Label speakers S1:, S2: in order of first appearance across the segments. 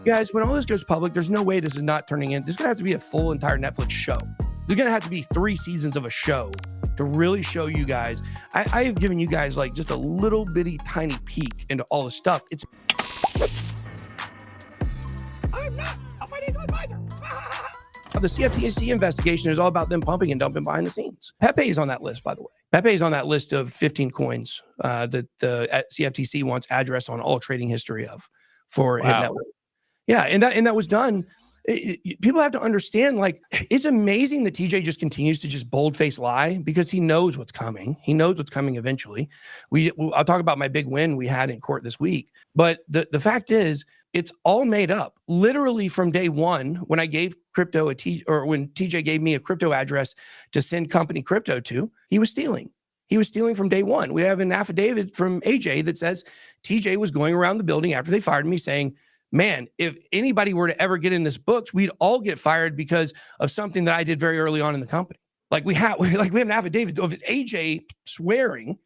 S1: Guys, when all this goes public, there's no way this is not turning in. This is going to have to be a full entire Netflix show. There's going to have to be 3 seasons of a show to really show you guys. I have given you guys like just a little bitty tiny peek into all the stuff. I'm not a financial advisor. The CFTC investigation is all about them pumping and dumping behind the scenes. Pepe is on that list, by the way. Pepe is on that list of 15 coins that the CFTC wants address on all trading history of for hit network. Yeah, and that was done. People have to understand, like, it's amazing that TJ just continues to just bold-faced lie because he knows what's coming. He knows what's coming eventually. I'll talk about my big win we had in court this week. But the fact is, it's all made up. Literally from day one, when I gave crypto when TJ gave me a crypto address to send company crypto to, he was stealing. He was stealing from day one. We have an affidavit from AJ that says TJ was going around the building after they fired me saying, man, if anybody were to ever get in this books, we'd all get fired because of something that I did very early on in the company. Like we have an affidavit of AJ swearing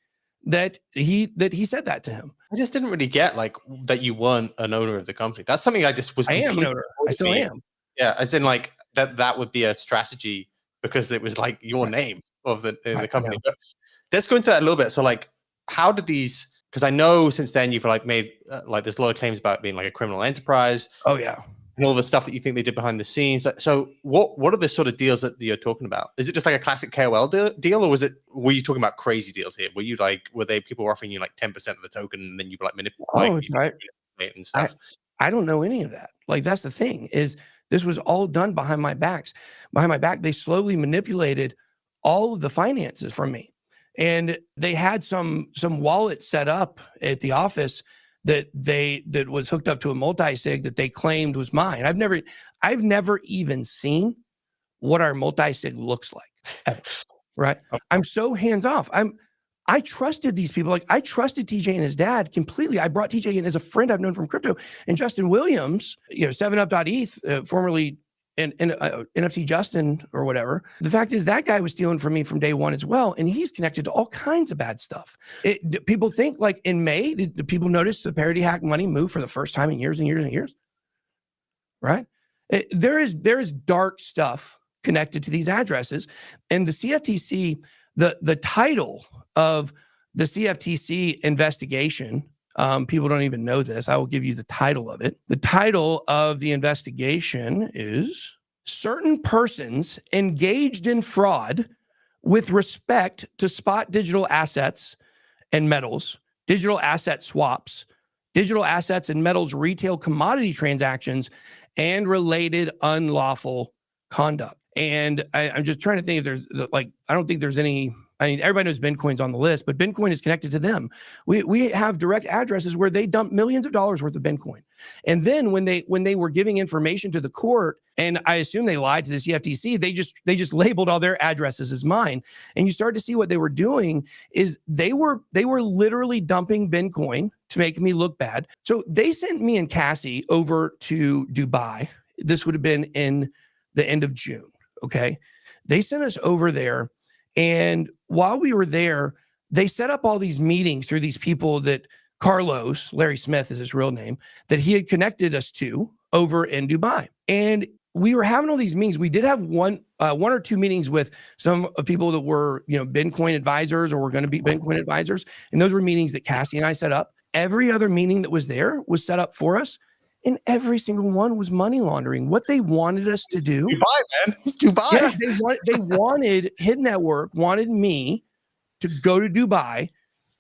S1: that he said that to him.
S2: I just didn't really get like that you weren't an owner of the company. That's something I just was.
S1: I am an owner. I still am.
S2: Yeah, as in like that would be a strategy because it was like your name of the company. But let's go into that a little bit. So like, how did these? Because I know since then you've like made like there's a lot of claims about being like a criminal enterprise.
S1: Oh yeah,
S2: and all the stuff that you think they did behind the scenes. So what are the sort of deals that you're talking about? Is it just like a classic KOL deal, or were you talking about crazy deals here? Were they people offering you like 10% of the token and then you like manipulate and stuff?
S1: I don't know any of that. Like that's the thing is this was all done behind my back. They slowly manipulated all of the finances from me. And they had some wallet set up at the office that was hooked up to a multi-sig that they claimed was mine. I've never even seen what our multi-sig looks like, ever, right? I'm so hands off. I trusted these people. Like I trusted TJ and his dad completely. I brought TJ in as a friend I've known from crypto, and Justin Williams, 7up.eth, formerly and NFT Justin or whatever. The fact is that guy was stealing from me from day one as well. And he's connected to all kinds of bad stuff. People think like in May, did people notice the parody hack money move for the first time in years and years and years? Right? There is dark stuff connected to these addresses. And the CFTC, the title of the CFTC investigation, people don't even know this. I will give you the title of it. The title of the investigation is Certain Persons Engaged in Fraud with Respect to Spot Digital Assets and Metals, Digital Asset Swaps, Digital Assets and Metals Retail Commodity Transactions, and Related Unlawful Conduct. And I'm just trying to think if there's like, I don't think there's any. I mean, everybody knows Bitcoin's on the list, but Bitcoin is connected to them. We have direct addresses where they dump millions of dollars worth of Bitcoin. And then when they were giving information to the court, and I assume they lied to the CFTC, they just labeled all their addresses as mine. And you start to see what they were doing is they were literally dumping Bitcoin to make me look bad. So they sent me and Cassie over to Dubai. This would have been in the end of June. Okay. They sent us over there. And while we were there, they set up all these meetings through these people that Carlos, Larry Smith is his real name, that he had connected us to over in Dubai. And we were having all these meetings. We did have one or two meetings with some people that were, Bitcoin advisors or were going to be Bitcoin advisors. And those were meetings that Cassie and I set up. Every other meeting that was there was set up for us. And every single one was money laundering. What they wanted us to do.
S2: Dubai, man. It's Dubai.
S1: Yeah, they wanted Hidden Network wanted me to go to Dubai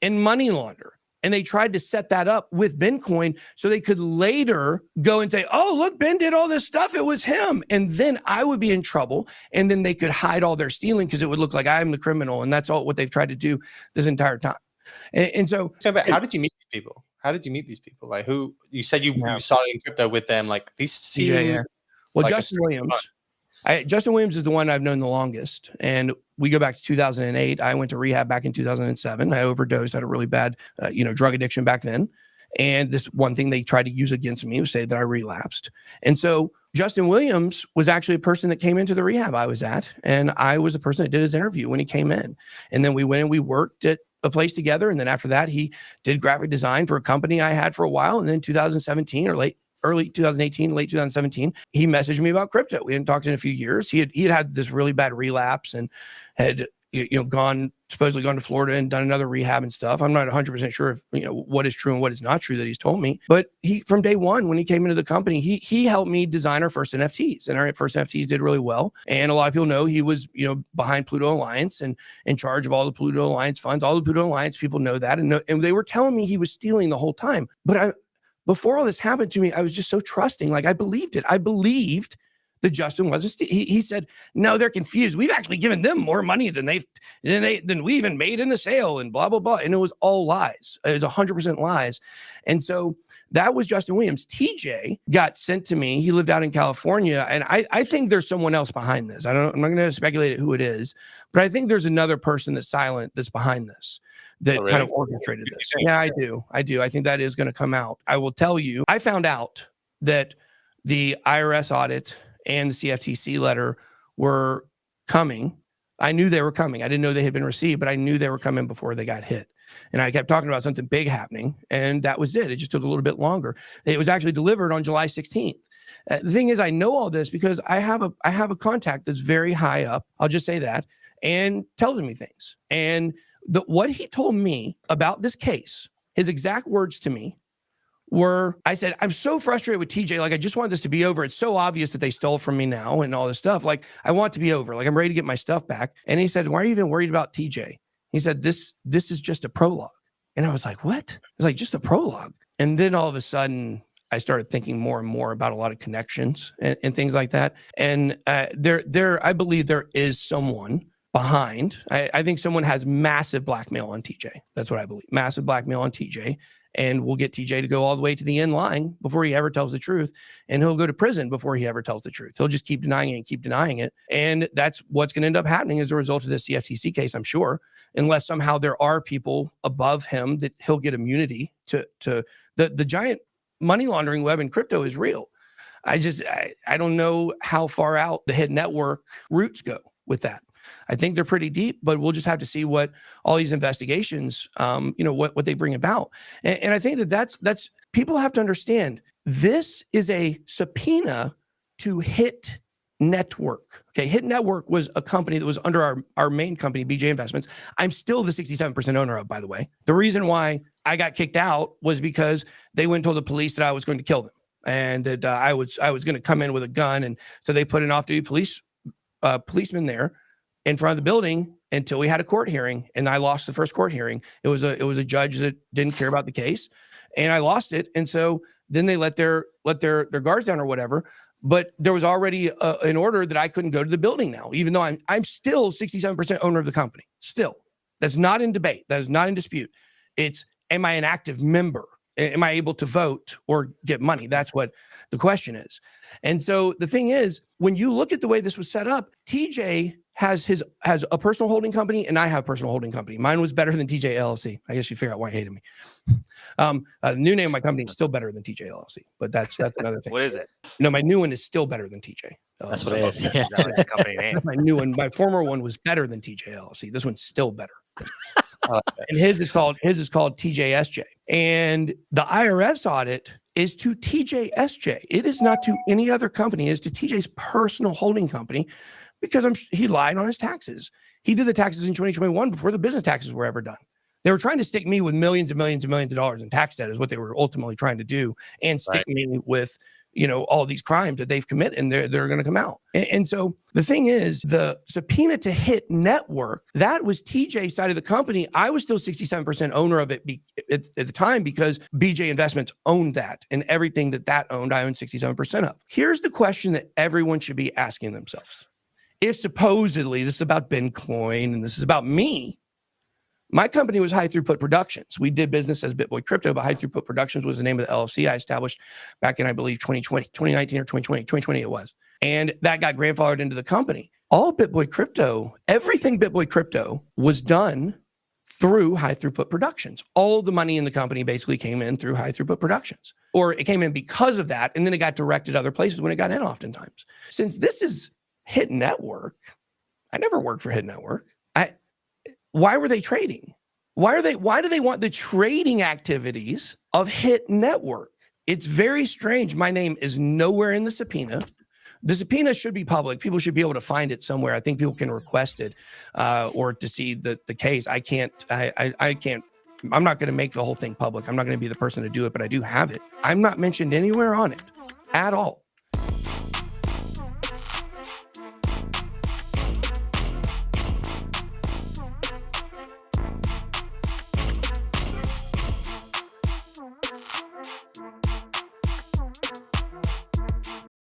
S1: and money launder. And they tried to set that up with Bitcoin so they could later go and say, oh, look, Ben did all this stuff. It was him. And then I would be in trouble. And then they could hide all their stealing because it would look like I'm the criminal. And that's all what they've tried to do this entire time. And so.
S2: But how did you meet these people? How did you meet these people? Like who you said you started in crypto with them? Like these seem
S1: Well,
S2: like
S1: Justin Williams. Justin Williams is the one I've known the longest. And we go back to 2008. I went to rehab back in 2007. I overdosed, had a really bad, drug addiction back then. And this one thing they tried to use against me was say that I relapsed. And so Justin Williams was actually a person that came into the rehab I was at. And I was the person that did his interview when he came in. And then we went and we worked at a place together. And then after that, he did graphic design for a company I had for a while. And then 2017 or early 2018, late 2017. He messaged me about crypto. We hadn't talked in a few years. He had this really bad relapse and had supposedly gone to Florida and done another rehab and stuff. I'm not 100% sure if what is true and what is not true that he's told me. But he, from day one, when he came into the company, he helped me design our first NFTs, and our first NFTs did really well. And a lot of people know he was behind Pluto Alliance and in charge of all the Pluto Alliance funds. All the Pluto Alliance people know that, and they were telling me he was stealing the whole time. But before all this happened to me, I was just so trusting. Like, I believed it. I believed that Justin wasn't. He said, no, they're confused. We've actually given them more money than we even made in the sale, and blah blah blah. And it was all lies. It was 100% lies. And so that was Justin Williams. TJ got sent to me. He lived out in California, and I think there's someone else behind this. I'm not going to speculate who it is, but I think there's another person that's silent that's behind this, that kind of orchestrated this. Yeah, I do. I think that is going to come out. I will tell you, I found out that the IRS audit and the CFTC letter were coming. I knew they were coming. I didn't know they had been received, but I knew they were coming before they got hit. And I kept talking about something big happening, and that was it. It just took a little bit longer. It was actually delivered on July 16th. The thing is, I know all this because I have a contact that's very high up. I'll just say that, and tells me things. And what he told me about this case, his exact words to me were, I said, I'm so frustrated with TJ. Like, I just want this to be over. It's so obvious that they stole from me now and all this stuff. Like, I want it to be over. Like, I'm ready to get my stuff back. And he said, why are you even worried about TJ? He said, this is just a prologue. And I was like, what? It was like, just a prologue. And then all of a sudden, I started thinking more and more about a lot of connections and things like that. And I believe there is someone behind. I think someone has massive blackmail on TJ. That's what I believe. Massive blackmail on TJ. And we'll get TJ to go all the way to the end line before he ever tells the truth. And he'll go to prison before he ever tells the truth. He'll just keep denying it and keep denying it. And that's what's going to end up happening as a result of this CFTC case, I'm sure, unless somehow there are people above him that he'll get immunity to the giant money laundering web in crypto is real. I don't know how far out the hidden network roots go with that. I think they're pretty deep, but we'll just have to see what all these investigations, what they bring about. And I think that's people have to understand, this is a subpoena to Hit Network. Okay, Hit Network was a company that was under our main company, BJ Investments. I'm still the 67% owner of, by the way. The reason why I got kicked out was because they went and told the police that I was going to kill them, and that I was going to come in with a gun. And so they put an off-duty policeman there in front of the building until we had a court hearing, and I lost the first court hearing. It was a judge that didn't care about the case, and I lost it. And so then they let their guards down or whatever. But there was already an order that I couldn't go to the building now, even though I'm still 67% owner of the company. Still, that's not in debate. That is not in dispute. It's, am I an active member? Am I able to vote or get money? That's what the question is. And so the thing is, when you look at the way this was set up, TJ has a personal holding company, and I have a personal holding company. Mine was better than TJ LLC. I guess you figure out why he hated me. The new name of my company is still better than TJ LLC, but that's another thing.
S3: What is it?
S1: No, my new one is still better than TJ.
S4: That's what it is.
S3: That's the company name.
S1: My new one, my former one was better than TJ LLC. This one's still better. And his is called TJSJ. And the IRS audit is to TJSJ. It is not to any other company. It is to TJ's personal holding company, because he lied on his taxes. He did the taxes in 2021 before the business taxes were ever done. They were trying to stick me with millions and millions and millions of dollars in tax debt is what they were ultimately trying to do, and stick me with all these crimes that they've committed, and they're going to come out. And so the thing is, the subpoena to Hit Network, that was TJ's side of the company. I was still 67% owner of it at the time, because BJ Investments owned that, and everything that owned, I owned 67% of. Here's the question that everyone should be asking themselves. If supposedly this is about Bitcoin and this is about me, my company was High Throughput Productions. We did business as BitBoy Crypto, but High Throughput Productions was the name of the LLC I established back in, I believe, 2019 or 2020 it was. And that got grandfathered into the company. All BitBoy Crypto, everything BitBoy Crypto was done through High Throughput Productions. All the money in the company basically came in through High Throughput Productions, or it came in because of that, and then it got directed other places when it got in oftentimes. Since this is Hit Network, I never worked for Hit Network. Why were they trading? Why do they want the trading activities of Hit Network? It's very strange. My name is nowhere in the subpoena. The subpoena should be public. People should be able to find it somewhere. I think people can request it or to see the case. I can't. I can't. I'm not going to make the whole thing public. I'm not going to be the person to do it, but I do have it. I'm not mentioned anywhere on it at all.